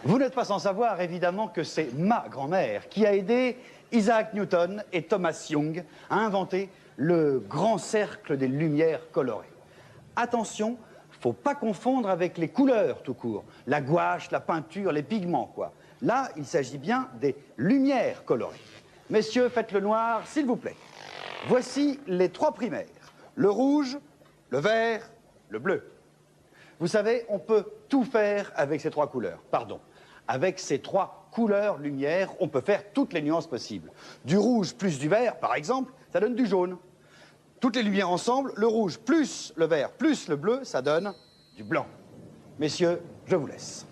Vous n'êtes pas sans savoir, évidemment, que c'est ma grand-mère qui a aidé Isaac Newton et Thomas Young à inventer le grand cercle des lumières colorées. Attention, faut pas confondre avec les couleurs tout court. La gouache, la peinture, les pigments, quoi. Là, il s'agit bien des lumières colorées. Messieurs, faites le noir, s'il vous plaît. Voici les trois primaires. Le rouge, le vert, le bleu. Vous savez, on peut tout faire avec ces trois couleurs. Pardon. Avec ces trois couleurs lumière, on peut faire toutes les nuances possibles. Du rouge plus du vert, par exemple, ça donne du jaune. Toutes les lumières ensemble, le rouge plus le vert plus le bleu, ça donne du blanc. Messieurs, je vous laisse.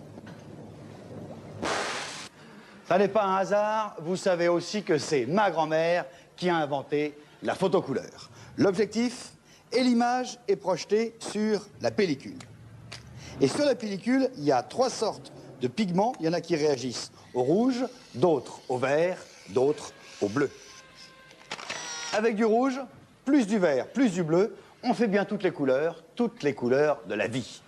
Ça n'est pas un hasard, vous savez aussi que c'est ma grand-mère qui a inventé la photocouleur. L'objectif et l'image est projetée sur la pellicule. Et sur la pellicule, il y a trois sortes de pigments. Il y en a qui réagissent au rouge, d'autres au vert, d'autres au bleu. Avec du rouge, plus du vert, plus du bleu, on fait bien toutes les couleurs de la vie.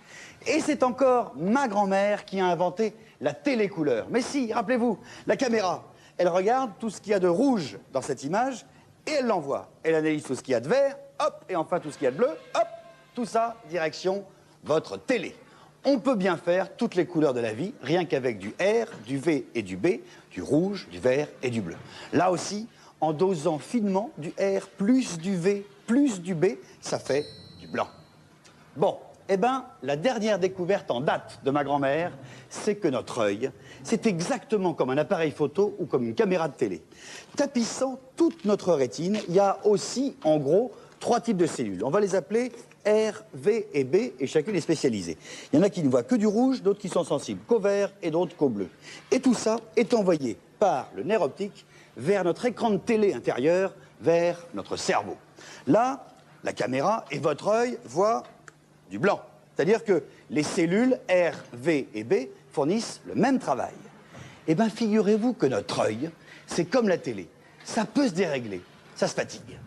Et c'est encore ma grand-mère qui a inventé la télécouleur. Mais si, rappelez-vous, la caméra, elle regarde tout ce qu'il y a de rouge dans cette image et elle l'envoie. Elle analyse tout ce qu'il y a de vert, hop, et enfin tout ce qu'il y a de bleu, hop, tout ça, direction votre télé. On peut bien faire toutes les couleurs de la vie, rien qu'avec du R, du V et du B, du rouge, du vert et du bleu. Là aussi, en dosant finement du R plus du V plus du B, ça fait du blanc. Bon, eh bien, la dernière découverte en date de ma grand-mère, c'est que notre œil, c'est exactement comme un appareil photo ou comme une caméra de télé. Tapissant toute notre rétine, il y a aussi, en gros, trois types de cellules. On va les appeler R, V et B, et chacune est spécialisée. Il y en a qui ne voient que du rouge, d'autres qui sont sensibles qu'au vert et d'autres qu'au bleu. Et tout ça est envoyé par le nerf optique vers notre écran de télé intérieur, vers notre cerveau. Là, la caméra et votre œil voient du blanc. C'est-à-dire que les cellules R, V et B fournissent le même travail. Eh bien, figurez-vous que notre œil, c'est comme la télé. Ça peut se dérégler, ça se fatigue.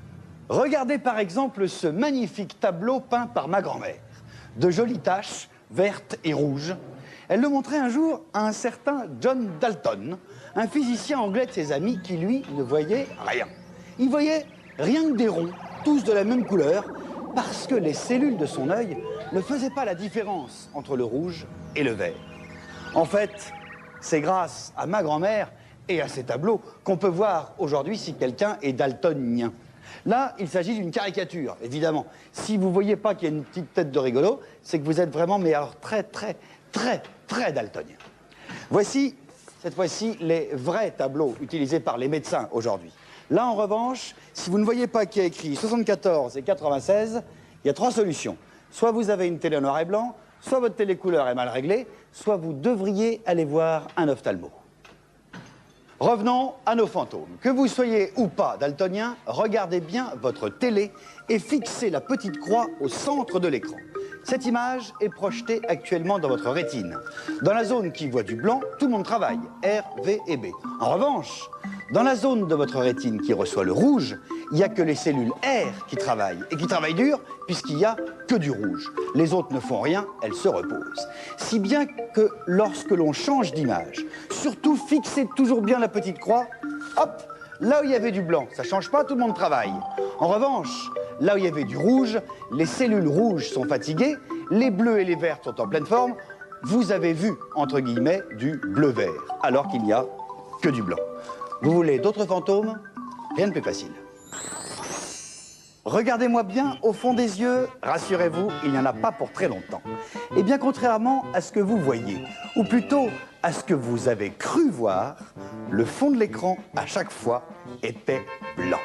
Regardez par exemple ce magnifique tableau peint par ma grand-mère. De jolies taches vertes et rouges. Elle le montrait un jour à un certain John Dalton, un physicien anglais de ses amis qui, lui, ne voyait rien. Il voyait rien que des ronds, tous de la même couleur, parce que les cellules de son œil ne faisaient pas la différence entre le rouge et le vert. En fait, c'est grâce à ma grand-mère et à ces tableaux qu'on peut voir aujourd'hui si quelqu'un est daltonien. Là, il s'agit d'une caricature, évidemment. Si vous ne voyez pas qu'il y a une petite tête de rigolo, c'est que vous êtes vraiment, mais alors très daltonien. Voici, cette fois-ci, les vrais tableaux utilisés par les médecins aujourd'hui. Là, en revanche, si vous ne voyez pas qu'il y a écrit 74 et 96, il y a trois solutions. Soit vous avez une télé noir et blanc, soit votre télécouleur est mal réglée, soit vous devriez aller voir un ophtalmo. Revenons à nos fantômes. Que vous soyez ou pas daltonien, regardez bien votre télé et fixez la petite croix au centre de l'écran. Cette image est projetée actuellement dans votre rétine. Dans la zone qui voit du blanc, tout le monde travaille, R, V et B. En revanche, dans la zone de votre rétine qui reçoit le rouge, il n'y a que les cellules R qui travaillent, et qui travaillent dur, puisqu'il n'y a que du rouge. Les autres ne font rien, elles se reposent. Si bien que lorsque l'on change d'image, surtout fixez toujours bien la petite croix, hop, là où il y avait du blanc, ça ne change pas, tout le monde travaille. En revanche, là où il y avait du rouge, les cellules rouges sont fatiguées, les bleus et les verts sont en pleine forme, vous avez vu, entre guillemets, du bleu-vert, alors qu'il n'y a que du blanc. Vous voulez d'autres fantômes? Rien de plus facile. Regardez-moi bien au fond des yeux, rassurez-vous, il n'y en a pas pour très longtemps. Et bien contrairement à ce que vous voyez, ou plutôt à ce que vous avez cru voir, le fond de l'écran, à chaque fois, était blanc.